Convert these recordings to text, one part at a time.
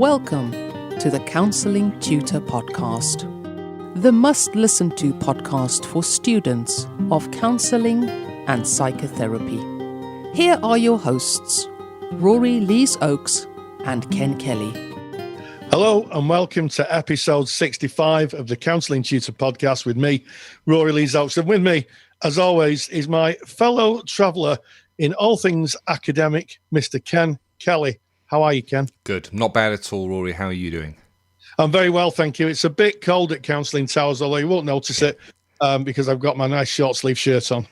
Welcome to the Counselling Tutor Podcast, the must-listen-to podcast for students of counselling and psychotherapy. Here are your hosts, Rory Lees-Oakes and Ken Kelly. Hello and welcome to episode 65 of the Counselling Tutor Podcast with me, Rory Lees-Oakes. And with me, as always, is my fellow traveller in all things academic, Mr. Ken Kelly. How are you, Ken? Good. Not bad at all, Rory. How are you doing? I'm very well, thank you. It's a bit cold at Counselling Towers, although you won't notice it because I've got my nice short sleeve shirt on.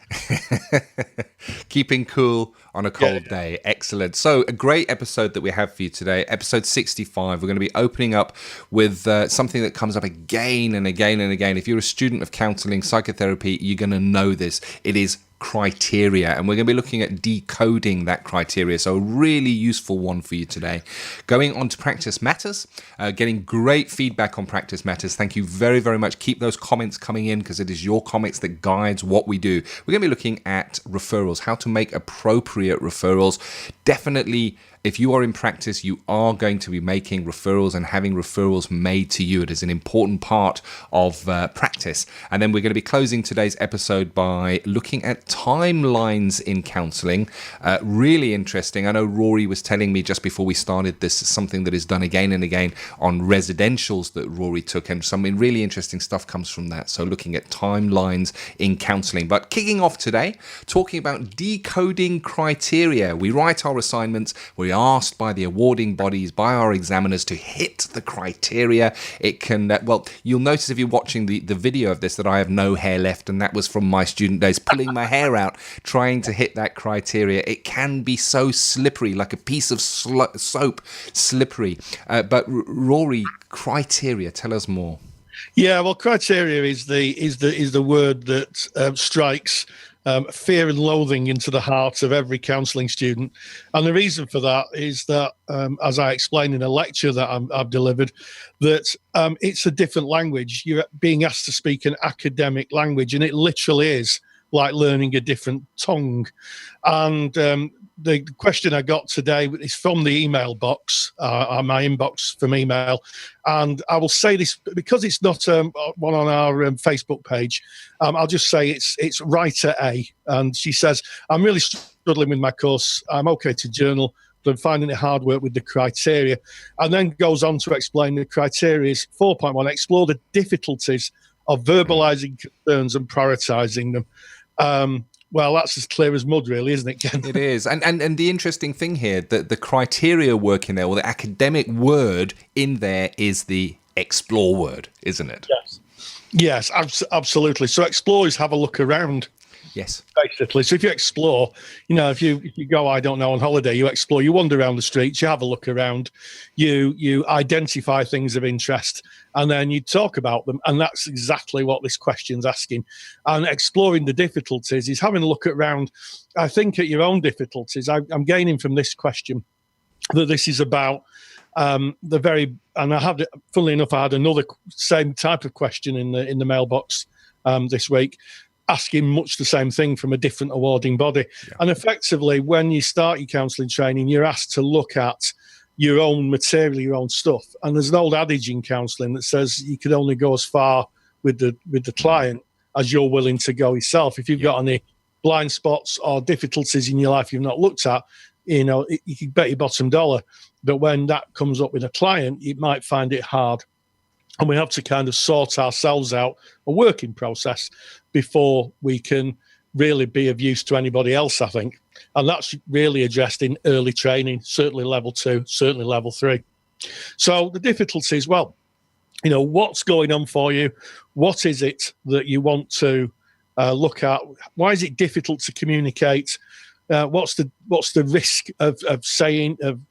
Keeping cool on a cold day. Excellent. So a great episode that we have for you today, episode 65. We're going to be opening up with something that comes up again and again and again. If you're a student of counselling, psychotherapy, you're going to know this. It is criteria, and we're going to be looking at decoding that criteria. So a really useful one for you today. Going on to practice matters, getting great feedback on practice matters. Thank you very, very much. Keep those comments coming in because it is your comments that guides what we do. We're going to be looking at referrals, how to make appropriate referrals. Definitely, if you are in practice, you are going to be making referrals and having referrals made to you. It is an important part of practice. And then we're going to be closing today's episode by looking at timelines in counselling. Really interesting. I know Rory was telling me just before we started, this is something that is done again and again on residentials that Rory took, and some really interesting stuff comes from that. So looking at timelines in counselling. But kicking off today, talking about decoding criteria. We write our assignments, we are asked by the awarding bodies, by our examiners to hit the criteria. It can, you'll notice if you're watching the video of this that I have no hair left, and that was from my student days, pulling my hair out, trying to hit that criteria. It can be so slippery, like a piece of soap, slippery. But Rory, criteria, tell us more. Yeah, well, criteria is the word that strikes fear and loathing into the heart of every counselling student. And the reason for that is that, as I explained in a lecture that I've delivered, that it's a different language. You're being asked to speak an academic language, and it literally is like learning a different tongue. And the question I got today is from the email box, my inbox from email. And I will say this because it's not one on our Facebook page. I'll just say it's writer A. And she says, I'm really struggling with my course. I'm okay to journal, but I'm finding it hard work with the criteria. And then goes on to explain the criteria is 4.1, explore the difficulties of verbalising concerns and prioritising them. Well, that's as clear as mud, really, isn't it, Ken? It is. And the interesting thing here, that the criteria work in there, or the academic word in there, is the explore word, isn't it? Yes, absolutely. So explore is have a look around. Yes. Basically. So if you explore, if you go, I don't know, on holiday, you explore, you wander around the streets, you have a look around, you identify things of interest, and then you talk about them. And that's exactly what this question's asking. And exploring the difficulties is having a look around, I think, at your own difficulties. I'm gaining from this question that this is about and funnily enough, I had another same type of question in the mailbox this week, asking much the same thing from a different awarding body. Yeah. And effectively, when you start your counselling training, you're asked to look at your own material, your own stuff. And there's an old adage in counselling that says you can only go as far with the client as you're willing to go yourself. If you've got any blind spots or difficulties in your life you've not looked at, you can bet your bottom dollar that when that comes up with a client, you might find it hard. And we have to kind of sort ourselves out a working process before we can really be of use to anybody else, I think. And that's really addressed in early training, certainly level 2, certainly level 3. So the difficulties, what's going on for you? What is it that you want to look at? Why is it difficult to communicate? What's the risk of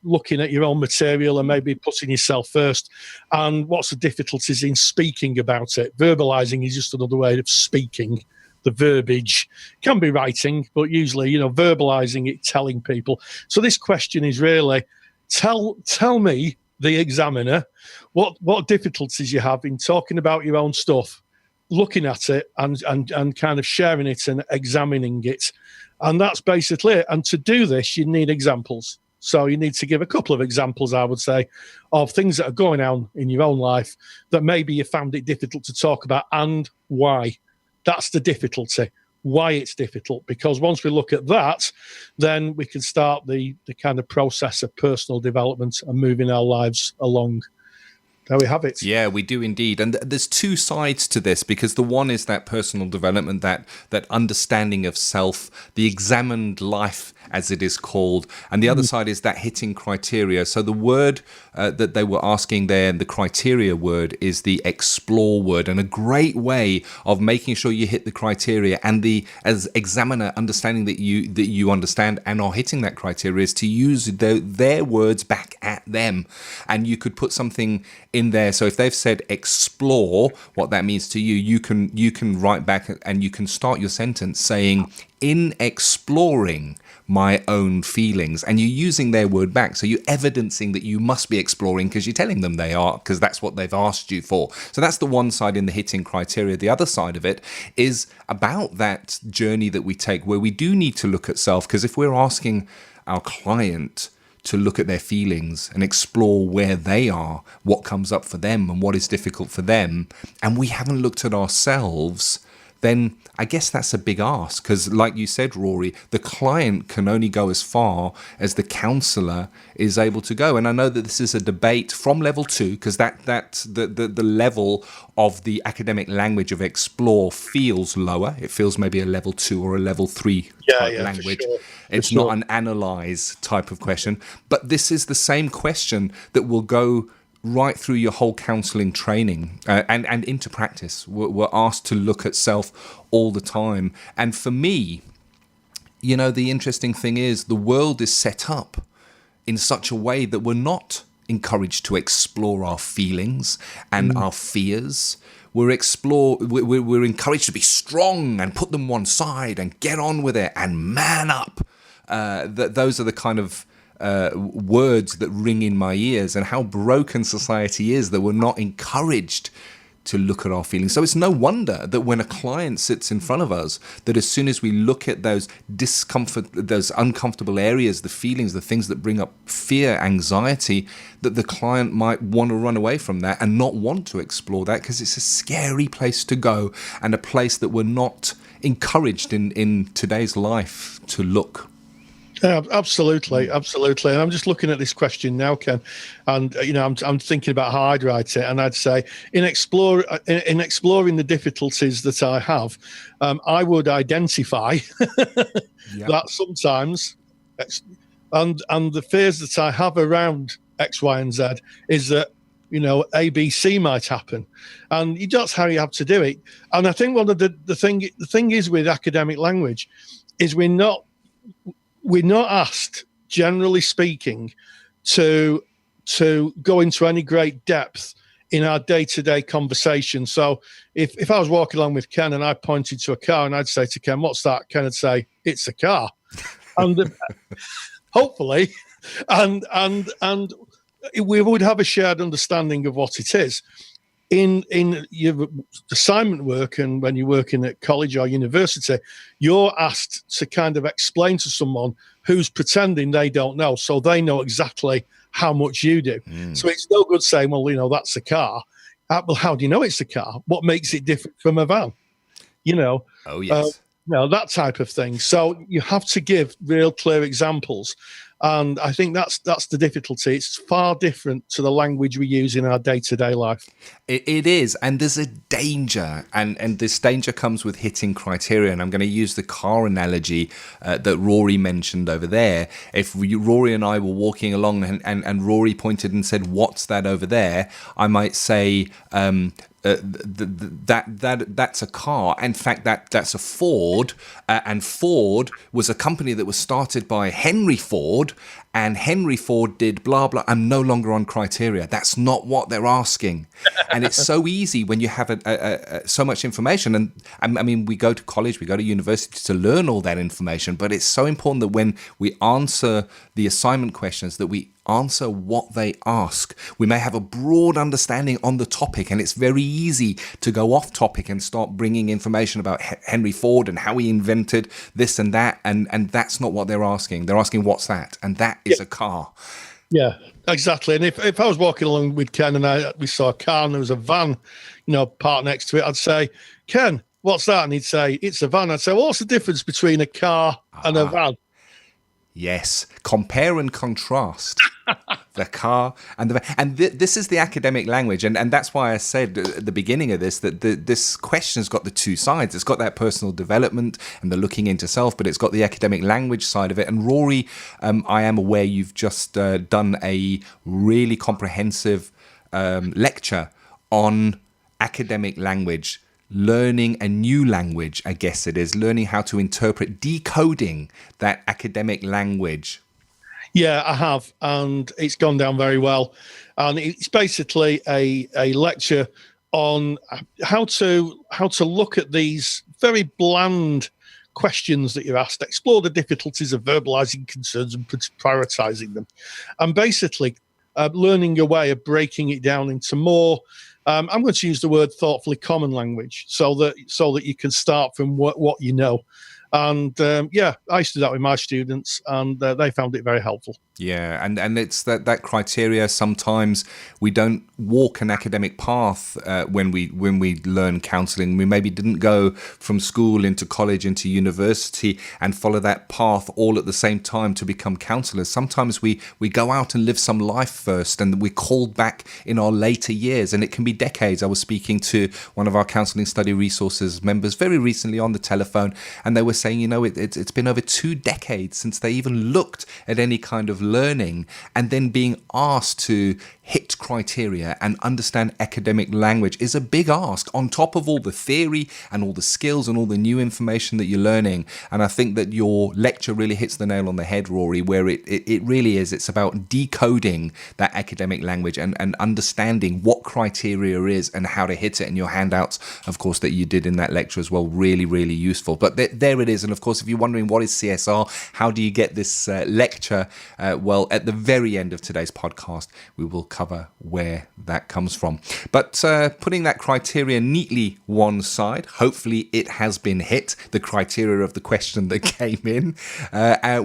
looking at your own material and maybe putting yourself first? And what's the difficulties in speaking about it? Verbalizing is just another way of speaking. The verbiage can be writing, but usually, verbalizing it, telling people. So this question is really, tell me, the examiner, what difficulties you have in talking about your own stuff, looking at it and kind of sharing it and examining it. And that's basically it. And to do this, you need examples. So you need to give a couple of examples, I would say, of things that are going on in your own life that maybe you found it difficult to talk about and why. That's the difficulty, why it's difficult. Because once we look at that, then we can start the kind of process of personal development and moving our lives along. There we have it. Yeah, we do indeed. And there's two sides to this, because the one is that personal development, that understanding of self, the examined life, as it is called. And the other side is that hitting criteria. So the word that they were asking there, the criteria word, is the explore word. And a great way of making sure you hit the criteria and as examiner understanding that you understand and are hitting that criteria is to use their words back at them. And you could put something in there. So if they've said explore, what that means to you, you can write back and you can start your sentence saying, in exploring my own feelings, and you're using their word back. So you're evidencing that you must be exploring because you're telling them they are, because that's what they've asked you for. So that's the one side in the hitting criteria. The other side of it is about that journey that we take where we do need to look at self, because if we're asking our client to look at their feelings and explore where they are, what comes up for them and what is difficult for them, and we haven't looked at ourselves, then I guess that's a big ask, because like you said, Rory, the client can only go as far as the counsellor is able to go. And I know that this is a debate from level 2, because that's the level of the academic language of explore feels lower. It feels maybe a level 2 or a level 3 type language. Sure. It's not an analyse type of question. But this is the same question that will go right through your whole counselling training and into practice. We're asked to look at self all the time. And for me, the interesting thing is the world is set up in such a way that we're not encouraged to explore our feelings and our fears. We're encouraged to be strong and put them one side and get on with it and man up. Those are the kind of words that ring in my ears, and how broken society is that we're not encouraged to look at our feelings. So it's no wonder that when a client sits in front of us, that as soon as we look at those those uncomfortable areas, the feelings, the things that bring up fear, anxiety, that the client might want to run away from that and not want to explore that, because it's a scary place to go and a place that we're not encouraged in today's life to look. Yeah, absolutely. And I'm just looking at this question now, Ken, and I'm thinking about how I'd write it, and I'd say in exploring the difficulties that I have, I would identify that sometimes, and the fears that I have around X, Y, and Z is that A, B, C might happen, and that's how you have to do it. And I think one of the thing is with academic language is we're not asked, generally speaking, to go into any great depth in our day-to-day conversation. So if I was walking along with Ken and I pointed to a car and I'd say to Ken, "What's that?" Ken would say, "It's a car." And hopefully, and we would have a shared understanding of what it is. In your assignment work and when you're working at college or university, you're asked to kind of explain to someone who's pretending they don't know, so they know exactly how much you do. So it's no good saying, "Well, that's a car." Well, how do you know it's a car? What makes it different from a van? Oh, yes. That type of thing. So you have to give real clear examples. And I think that's the difficulty. It's far different to the language we use in our day-to-day life. It is, and there's a danger, and this danger comes with hitting criteria. And I'm going to use the car analogy that Rory mentioned over there. If Rory and I were walking along and Rory pointed and said, "What's that over there?" I might say, that's a car. In fact, that's a Ford, and Ford was a company that was started by Henry Ford, and Henry Ford did blah blah. I'm no longer on criteria. That's not what they're asking. And it's so easy when you have so much information. And I mean, we go to college, we go to university to learn all that information, but it's so important that when we answer the assignment questions, that we answer what they ask. We may have a broad understanding on the topic, and it's very easy to go off topic and start bringing information about Henry Ford and how he invented this and that, and that's not what they're asking. They're asking, "What's that?" And that is a car. Yeah, exactly. And if I was walking along with Ken and we saw a car and there was a van, parked next to it, I'd say, Ken, what's that? And he'd say, it's a van. I'd say, well, what's the difference between a car and a van? Yes, compare and contrast the car and the van. And this is the academic language. And that's why I said at the beginning of this that this question's got the two sides. It's got that personal development and the looking into self, but it's got the academic language side of it. And Rory, I am aware you've just done a really comprehensive lecture on academic language. Learning a new language, I guess it is, learning how to interpret, decoding that academic language. Yeah, I have, and it's gone down very well. And it's basically a lecture on how to look at these very bland questions that you're asked, explore the difficulties of verbalizing concerns and prioritizing them, and basically learning a way of breaking it down into more. I'm going to use the word thoughtfully common language, so that you can start from what you know. And I used to do that with my students, and they found it very helpful. Yeah, and it's that criteria. Sometimes we don't walk an academic path when we learn counselling. We maybe didn't go from school into college into university and follow that path all at the same time to become counsellors. Sometimes we go out and live some life first, and we're called back in our later years, and it can be decades. I was speaking to one of our Counselling Study Resources members very recently on the telephone, and they were saying, it's been over 2 decades since they even looked at any kind of learning, and then being asked to hit criteria and understand academic language is a big ask on top of all the theory and all the skills and all the new information that you're learning. And I think that your lecture really hits the nail on the head, Rory, where it really is. It's about decoding that academic language and understanding what criteria is and how to hit it. And your handouts, of course, that you did in that lecture as well, really, really useful. But there it is. And of course, if you're wondering what is CSR, how do you get this lecture? Well, at the very end of today's podcast, we will cover where that comes from. But putting that criteria neatly one side, hopefully it has been hit, the criteria of the question that came in.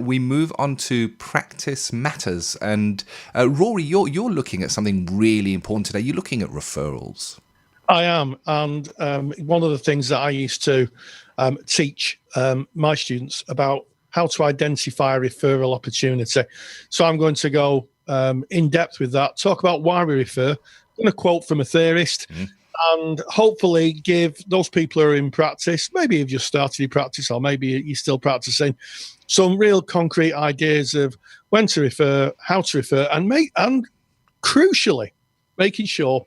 We move on to practice matters. And Rory, you're looking at something really important today. You're looking at referrals. I am. And one of the things that I used to teach my students about how to identify a referral opportunity. So I'm going to go in depth with that, talk about why we refer. I'm going to quote from a theorist and hopefully give those people who are in practice, maybe you've just started your practice or maybe you're still practicing, some real concrete ideas of when to refer, how to refer, and crucially, making sure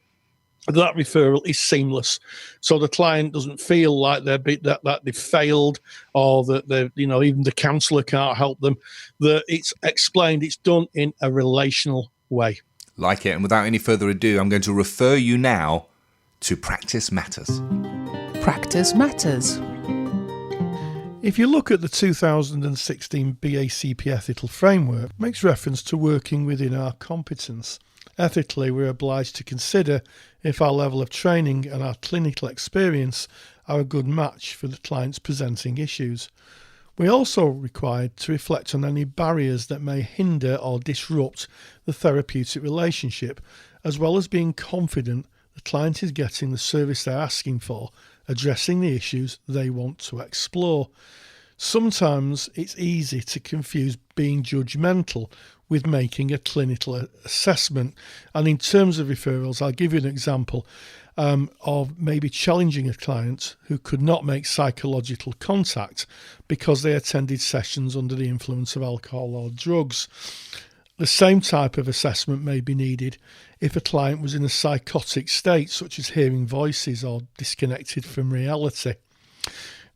that referral is seamless, so the client doesn't feel like that they've failed, or that even the counsellor can't help them. That it's explained, it's done in a relational way. Like it. And without any further ado, I'm going to refer you now to Practice Matters. Practice Matters. If you look at the 2016 BACP ethical framework, it makes reference to working within our competence. Ethically, we're obliged to consider if our level of training and our clinical experience are a good match for the client's presenting issues. We're also required to reflect on any barriers that may hinder or disrupt the therapeutic relationship, as well as being confident the client is getting the service they're asking for, addressing the issues they want to explore. Sometimes it's easy to confuse being judgmental with making a clinical assessment. And in terms of referrals, I'll give you an example of maybe challenging a client who could not make psychological contact because they attended sessions under the influence of alcohol or drugs. The same type of assessment may be needed if a client was in a psychotic state, such as hearing voices or disconnected from reality.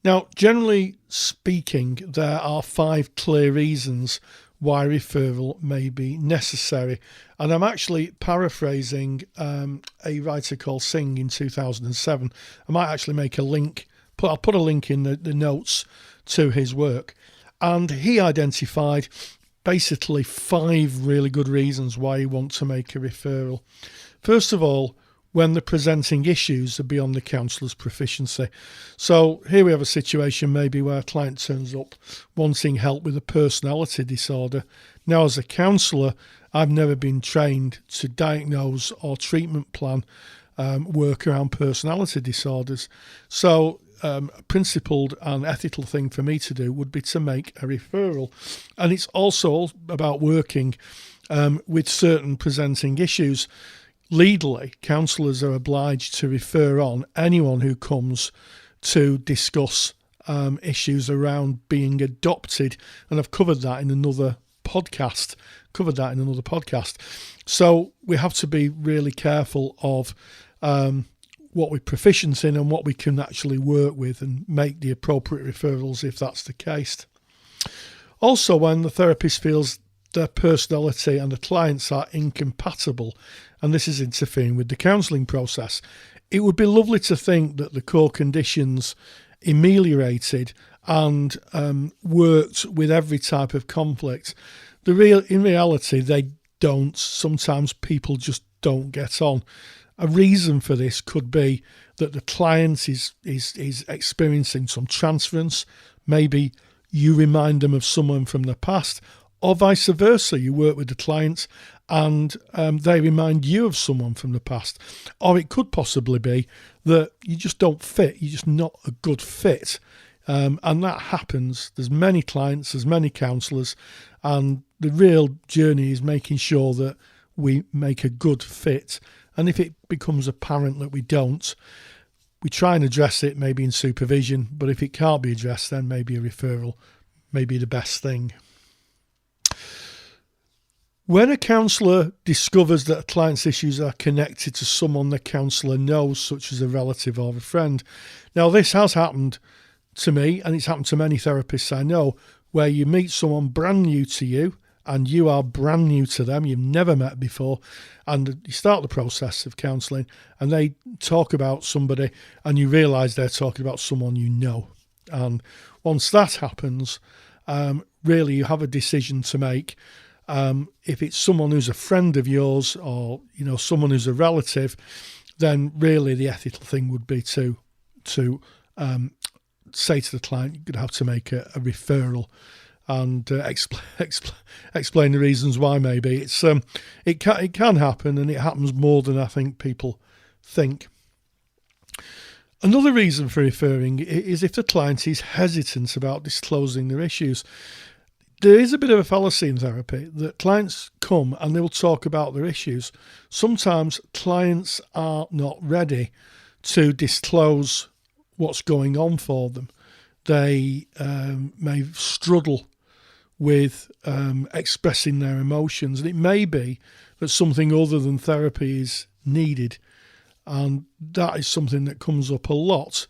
Now, generally speaking, there are 5 clear reasons why referral may be necessary. And I'm actually paraphrasing a writer called Singh in 2007. I might actually make a link, I'll put a link in the notes to his work. And he identified basically 5 really good reasons why you want to make a referral. First of all, when they're presenting issues are beyond the counsellor's proficiency. So here we have a situation maybe where a client turns up wanting help with a personality disorder. Now, as a counsellor, I've never been trained to diagnose or treatment plan work around personality disorders. So a principled and ethical thing for me to do would be to make a referral. And it's also about working with certain presenting issues. Legally, counsellors are obliged to refer on anyone who comes to discuss issues around being adopted. And I've covered that in another podcast. So we have to be really careful of what we're proficient in and what we can actually work with and make the appropriate referrals if that's the case. Also, when the therapist feels their personality and the clients are incompatible, and this is interfering with the counselling process, it would be lovely to think that the core conditions ameliorated and worked with every type of conflict. In reality, they don't. Sometimes people just don't get on. A reason for this could be that the client is experiencing some transference. Maybe you remind them of someone from the past, or vice versa. You work with the client and they remind you of someone from the past. Or it could possibly be that you just don't fit. You're just not a good fit. And that happens. There's many clients, there's many counsellors, and the real journey is making sure that we make a good fit. And if it becomes apparent that we don't, we try and address it maybe in supervision, but if it can't be addressed, then maybe a referral may be the best thing. When a counsellor discovers that a client's issues are connected to someone the counsellor knows, such as a relative or a friend. Now, this has happened to me, and it's happened to many therapists I know, where you meet someone brand new to you, and you are brand new to them, you've never met before, and you start the process of counselling, and they talk about somebody, and you realise they're talking about someone you know. And once that happens, really you have a decision to make. If it's someone who's a friend of yours, or someone who's a relative, then really the ethical thing would be to say to the client, you're going to have to make a referral and explain the reasons why. Maybe it can happen, and it happens more than I think people think. Another reason for referring is if the client is hesitant about disclosing their issues. There is a bit of a fallacy in therapy that clients come and they will talk about their issues. Sometimes clients are not ready to disclose what's going on for them. They may struggle with expressing their emotions, and it may be that something other than therapy is needed, and that is something that comes up a lot.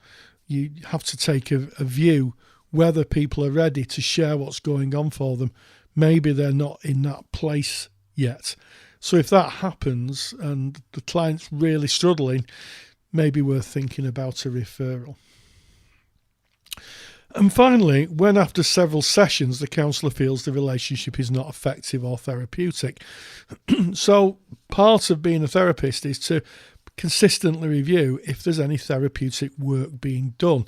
You have to take a view whether people are ready to share what's going on for them. Maybe they're not in that place yet. So if that happens and the client's really struggling, maybe worth thinking about a referral. And finally, when after several sessions the counsellor feels the relationship is not effective or therapeutic. So part of being a therapist is to consistently review if there's any therapeutic work being done.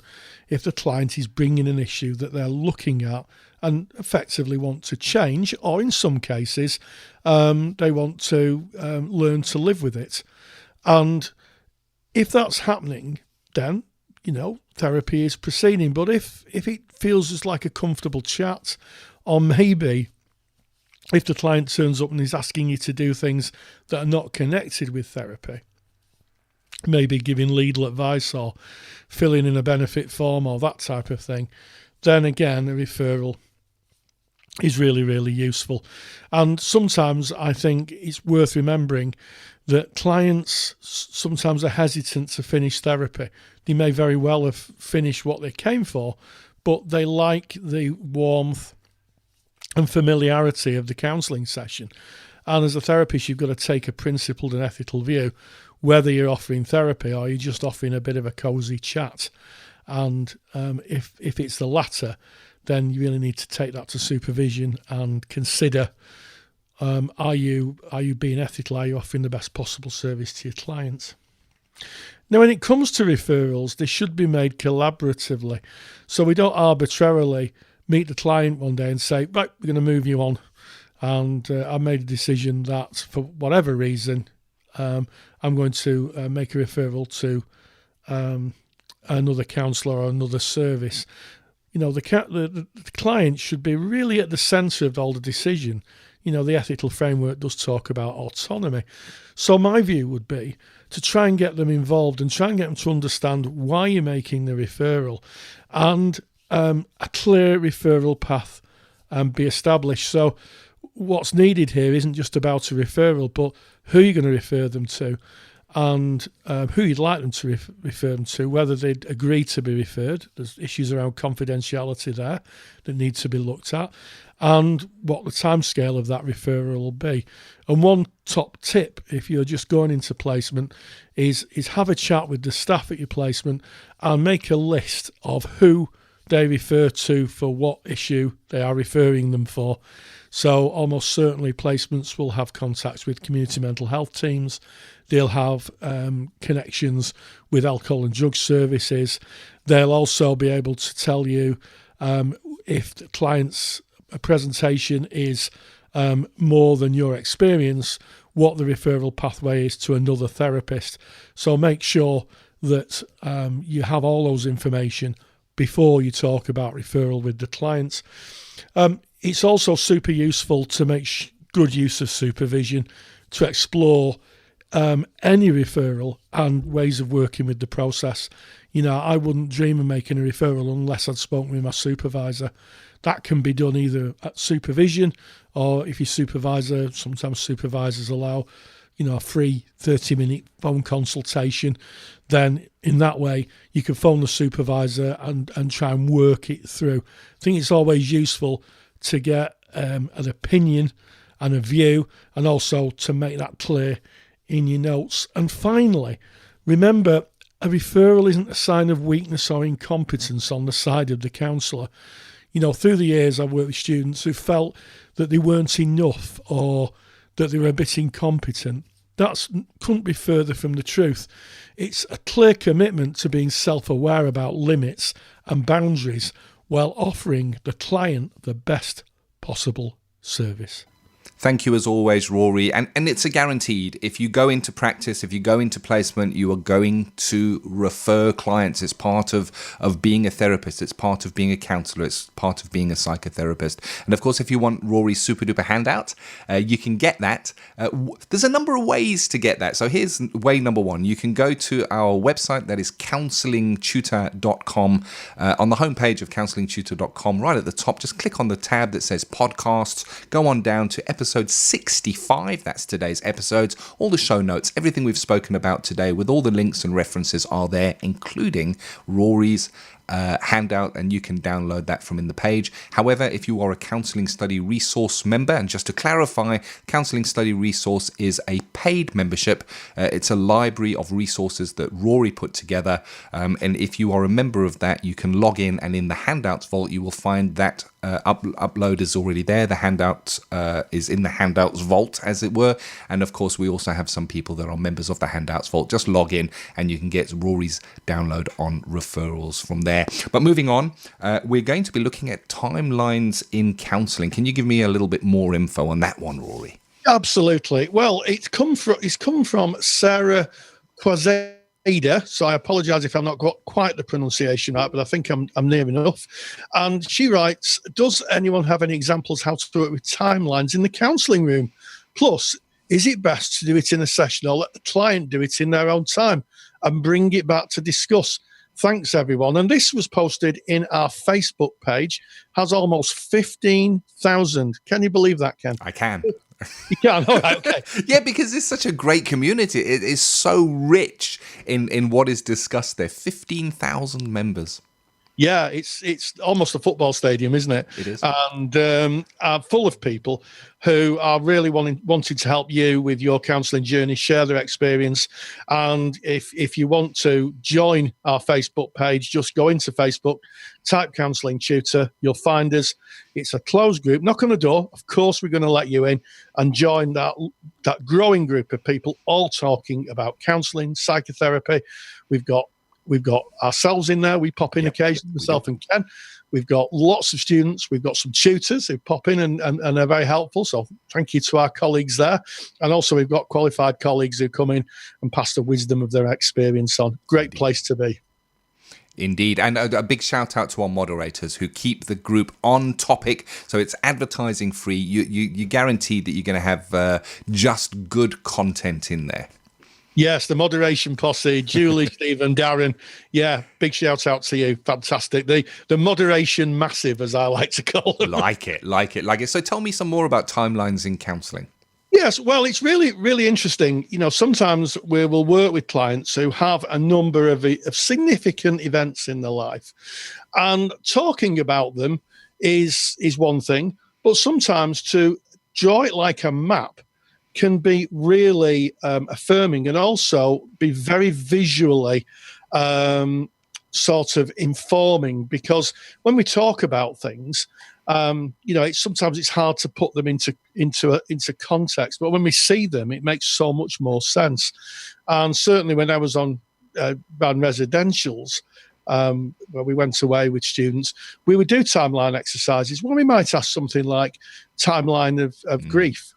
If the client is bringing an issue that they're looking at and effectively want to change, or in some cases, they want to learn to live with it. And if that's happening, then therapy is proceeding. But if it feels just like a comfortable chat, or maybe if the client turns up and is asking you to do things that are not connected with therapy, maybe giving legal advice or filling in a benefit form or that type of thing, then again, a referral is really, really useful. And sometimes I think it's worth remembering that clients sometimes are hesitant to finish therapy. They may very well have finished what they came for, but they like the warmth and familiarity of the counselling session. And as a therapist, you've got to take a principled and ethical view, whether you're offering therapy or you're just offering a bit of a cosy chat. And if it's the latter, then you really need to take that to supervision and consider, are you being ethical? Are you offering the best possible service to your clients? Now, when it comes to referrals, they should be made collaboratively. So we don't arbitrarily meet the client one day and say, right, we're going to move you on. And I made a decision that for whatever reason, I'm going to make a referral to another counsellor or another service. The client should be really at the centre of all the decision. The ethical framework does talk about autonomy. So my view would be to try and get them involved and try and get them to understand why you're making the referral, and a clear referral path be established. So what's needed here isn't just about a referral, but who you're going to refer them to, and who you'd like them to refer them to, whether they'd agree to be referred. There's issues around confidentiality there that need to be looked at, and what the timescale of that referral will be. And one top tip, if you're just going into placement, is have a chat with the staff at your placement and make a list of who they refer to for what issue they are referring them for. So almost certainly placements will have contacts with community mental health teams. They'll have connections with alcohol and drug services. They'll also be able to tell you if the client's presentation is more than your experience, what the referral pathway is to another therapist. So make sure that you have all those information before you talk about referral with the clients. It's also super useful to make good use of supervision to explore any referral and ways of working with the process. I wouldn't dream of making a referral unless I'd spoken with my supervisor. That can be done either at supervision, or if your supervisor, sometimes supervisors allow, a free 30-minute phone consultation, then in that way you can phone the supervisor and try and work it through. I think it's always useful to get an opinion and a view, and also to make that clear in your notes. And finally, remember, a referral isn't a sign of weakness or incompetence on the side of the counsellor. Through the years I've worked with students who felt that they weren't enough or that they were a bit incompetent. That couldn't be further from the truth. It's a clear commitment to being self-aware about limits and boundaries while offering the client the best possible service. Thank you as always, Rory. And it's a guaranteed. If you go into practice, if you go into placement, you are going to refer clients. It's part of being a therapist. It's part of being a counsellor. It's part of being a psychotherapist. And of course, if you want Rory's super duper handout, you can get that. There's a number of ways to get that. So here's way number one. You can go to our website, that is counsellingtutor.com. On the homepage of counsellingtutor.com, right at the top, just click on the tab that says podcasts. Go on down to episode 65, that's today's episodes. All the show notes, everything we've spoken about today with all the links and references are there, including Rory's handout, and you can download that from in the page. However, if you are a Counselling Study Resource member, and just to clarify, Counselling Study Resource is a paid membership. It's a library of resources that Rory put together, and if you are a member of that, you can log in, and in the handouts vault you will find that upload is already there. The handout is in the handouts vault, as it were, and of course we also have some people that are members of the handouts vault. Just log in and you can get Rory's download on referrals from there. But moving on, we're going to be looking at timelines in counselling. Can you give me a little bit more info on that one, Rory? Absolutely. Well, it's come from Sarah Quazeda. So I apologise if I'm not got quite the pronunciation right, but I think I'm near enough. And she writes, does anyone have any examples how to work with timelines in the counselling room? Plus, is it best to do it in a session or let the client do it in their own time and bring it back to discuss? Thanks, everyone. And this was posted in our Facebook page, has almost 15,000. Can you believe that, Ken? I can. You can? All right, okay. Yeah, because it's such a great community. It is so rich in what is discussed there. 15,000 members. Yeah, it's almost a football stadium, isn't it? It is. And full of people who are really wanting to help you with your counselling journey, share their experience. And if you want to join our Facebook page, just go into Facebook, type Counselling Tutor, you'll find us. It's a closed group. Knock on the door. Of course, we're going to let you in and join that growing group of people all talking about counselling, psychotherapy. We've got ourselves in there. We pop in occasionally, myself and Ken. We've got lots of students. We've got some tutors who pop in and are very helpful. So thank you to our colleagues there. And also we've got qualified colleagues who come in and pass the wisdom of their experience on. Great place to be. Indeed. And a big shout out to our moderators who keep the group on topic. So it's advertising free. You guaranteed that you're going to have just good content in there. Yes, the moderation posse, Julie, Stephen, Darren. Yeah, big shout out to you. Fantastic. The moderation massive, as I like to call them. Like it. So tell me some more about timelines in counselling. Yes, well, it's really, really interesting. You know, sometimes we will work with clients who have a number of significant events in their life. And talking about them is one thing, but sometimes to draw it like a map can be really affirming and also be very visually sort of informing, because when we talk about things, sometimes it's hard to put them into context, but when we see them, it makes so much more sense. And certainly when I was ran residentials, where we went away with students, we would do timeline exercises. Well, we might ask something like timeline of grief.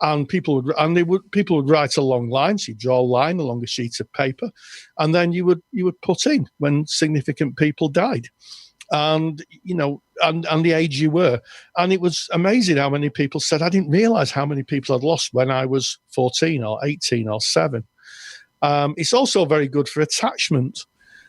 And people would write a long line. So you draw a line along a sheet of paper, and then you would put in when significant people died, and and the age you were. And it was amazing how many people said, "I didn't realise how many people I'd lost when I was 14 or 18 or 7." It's also very good for attachment.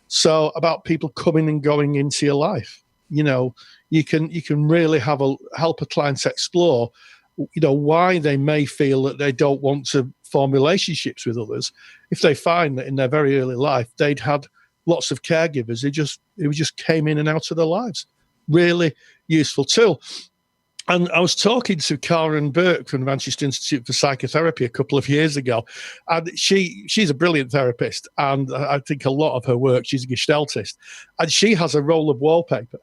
So about people coming and going into your life. You can really help a client explore why they may feel that they don't want to form relationships with others if they find that in their very early life they'd had lots of caregivers who just came in and out of their lives. Really useful tool. And I was talking to Karen Burke from the Manchester Institute for Psychotherapy a couple of years ago, and she's a brilliant therapist, and I think a lot of her work, she's a gestaltist, and she has a roll of wallpaper,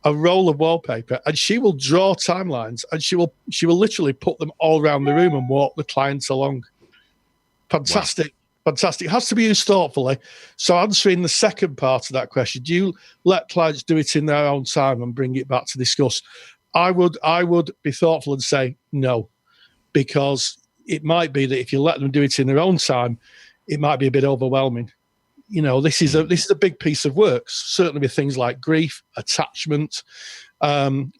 and she will draw timelines, and she will literally put them all around the room and walk the clients along. Fantastic. Wow. Fantastic. It has to be used thoughtfully. So answering the second part of that question, do you let clients do it in their own time and bring it back to discuss? I would be thoughtful and say no, because it might be that if you let them do it in their own time, it might be a bit overwhelming. This is a big piece of work, certainly with things like grief, attachment,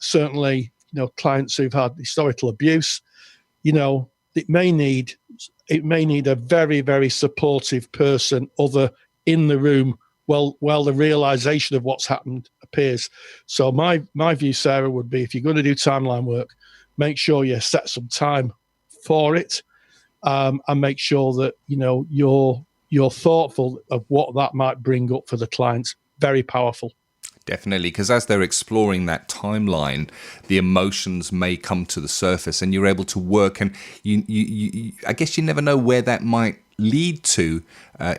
certainly, clients who've had historical abuse, it may need a very, very supportive person other in the room while the realization of what's happened appears. So my view, Sarah, would be if you're going to do timeline work, make sure you set some time for it, and make sure that, you're thoughtful of what that might bring up for the clients. Very powerful. Definitely, because as they're exploring that timeline, the emotions may come to the surface, and you're able to work. And you I guess you never know where that might lead to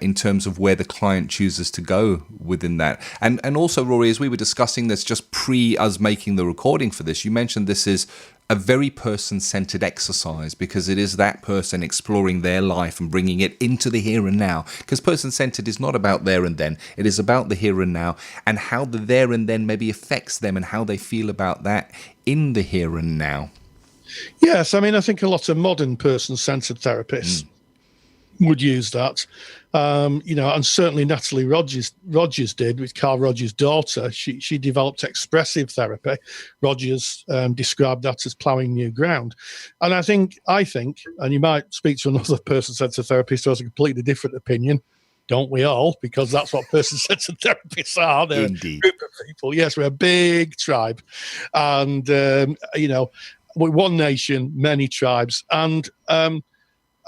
in terms of where the client chooses to go within that. And also, Rory, as we were discussing this just pre us making the recording for this, you mentioned this is a very person-centered exercise, because it is that person exploring their life and bringing it into the here and now. Because person-centered is not about there and then. It is about the here and now, and how the there and then maybe affects them and how they feel about that in the here and now. Yes, I mean, I think a lot of modern person-centered therapists would use that. And certainly Natalie Rogers did with Carl Rogers' daughter. She developed expressive therapy. Rogers described that as ploughing new ground. And I think, and you might speak to another person-centered therapist who has a completely different opinion, don't we all? Because that's what person-centered therapists are. They're Indeed. A group of people. Yes, we're a big tribe. And, we're one nation, many tribes. And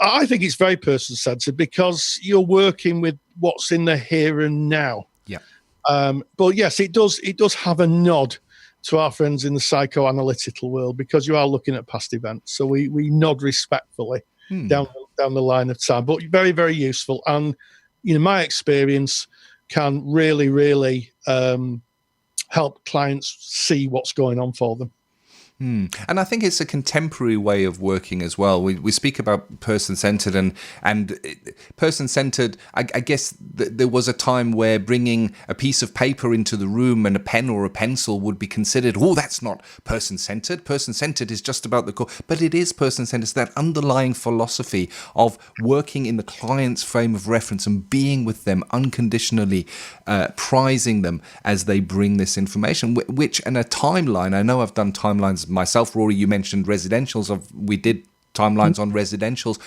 I think it's very person-centered because you're working with what's in the here and now. Yeah. But yes, it does have a nod to our friends in the psychoanalytical world, because you are looking at past events. So we nod respectfully down the line of time, but very, very useful. And, my experience can really, really help clients see what's going on for them. And I think it's a contemporary way of working as well. We speak about person-centered and person-centered. I guess there was a time where bringing a piece of paper into the room and a pen or a pencil would be considered, that's not person-centered. Person-centered is just about the core, but it is person-centered. It's that underlying philosophy of working in the client's frame of reference and being with them unconditionally, prizing them as they bring this information, which in a timeline, I know I've done timelines myself. Rory, you mentioned residentials. We did timelines on residentials.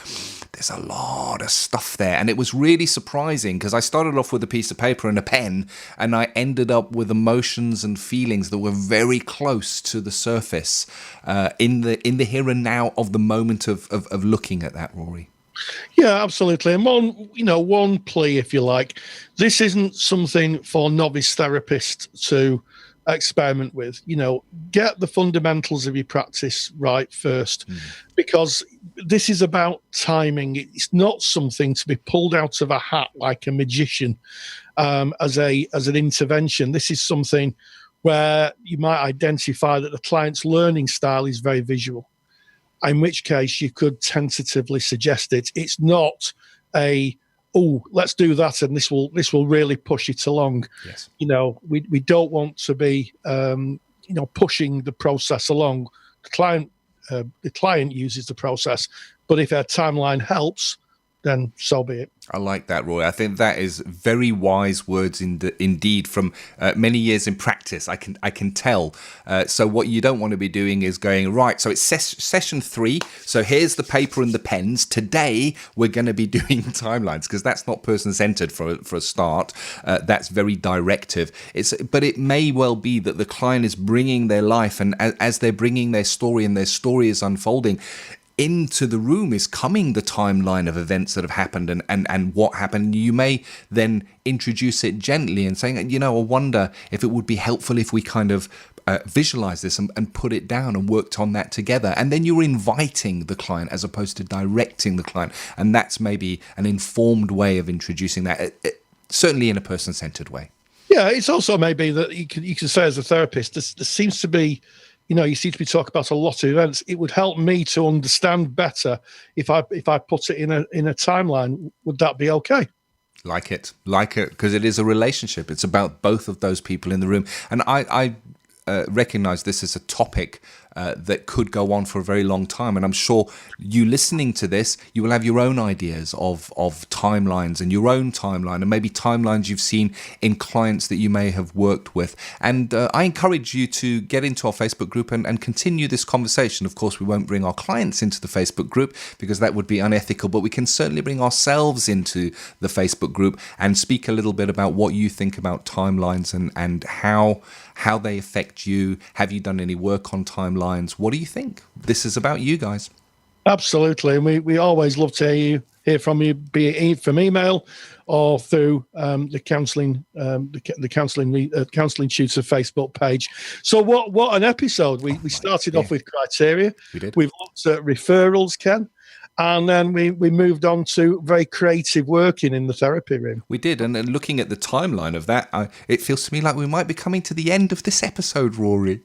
There's a lot of stuff there, and it was really surprising because I started off with a piece of paper and a pen, and I ended up with emotions and feelings that were very close to the surface in the here and now of the moment of looking at that, Rory. Yeah, absolutely. And one plea, if you like, this isn't something for novice therapists to experiment with. Get the fundamentals of your practice right first, because this is about timing. It's not something to be pulled out of a hat like a magician as an intervention. This is something where you might identify that the client's learning style is very visual, in which case you could tentatively suggest it. It's not let's do that and this will really push it along. Yes. We don't want to be pushing the process along. The client uses the process, but if our timeline helps, then so be it. I like that, Roy. I think that is very wise words indeed from many years in practice. I can tell. So what you don't want to be doing is going, right, so it's session 3. So here's the paper and the pens. Today, we're going to be doing timelines, because that's not person-centered for a start. That's very directive. But it may well be that the client is bringing their life, and as they're bringing their story and their story is unfolding, into the room is coming the timeline of events that have happened and what happened. You may then introduce it gently and saying, I wonder if it would be helpful if we kind of visualize this and put it down and worked on that together. And then you're inviting the client as opposed to directing the client. And that's maybe an informed way of introducing that, certainly in a person-centered way. Yeah, it's also maybe that you can say as a therapist, there seems to be, you seem to be talking about a lot of events. It would help me to understand better if I put it in a timeline. Would that be okay? Like it, because it is a relationship. It's about both of those people in the room. And I recognize this as a topic that could go on for a very long time. And I'm sure you listening to this, you will have your own ideas of timelines and your own timeline, and maybe timelines you've seen in clients that you may have worked with. And I encourage you to get into our Facebook group and continue this conversation. Of course, we won't bring our clients into the Facebook group because that would be unethical, but we can certainly bring ourselves into the Facebook group and speak a little bit about what you think about timelines and how they affect you. Have you done any work on timelines? What do you think? This is about you guys. Absolutely. And we always love to hear from you, be it from email or through the Counselling Tutor Facebook page. So what an episode. We started off with criteria. We did. We've looked at referrals, Ken. And then we moved on to very creative working in the therapy room. We did. And looking at the timeline of that, it feels to me like we might be coming to the end of this episode, Rory.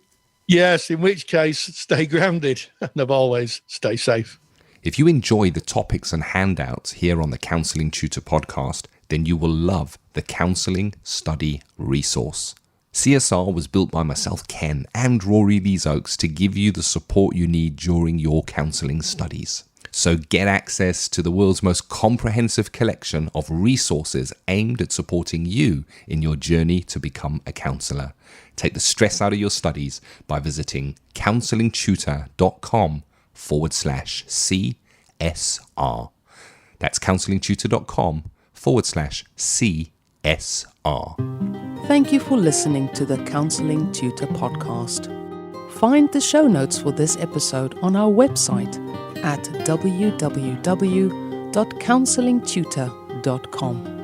Yes, in which case, stay grounded and, as always, stay safe. If you enjoy the topics and handouts here on the Counselling Tutor Podcast, then you will love the Counselling Study Resource. CSR was built by myself, Ken, and Rory Lees-Oakes to give you the support you need during your counselling studies. So get access to the world's most comprehensive collection of resources aimed at supporting you in your journey to become a counsellor. Take the stress out of your studies by visiting counsellingtutor.com/CSR. That's counsellingtutor.com/CSR. Thank you for listening to the Counselling Tutor Podcast. Find the show notes for this episode on our website at www.counsellingtutor.com.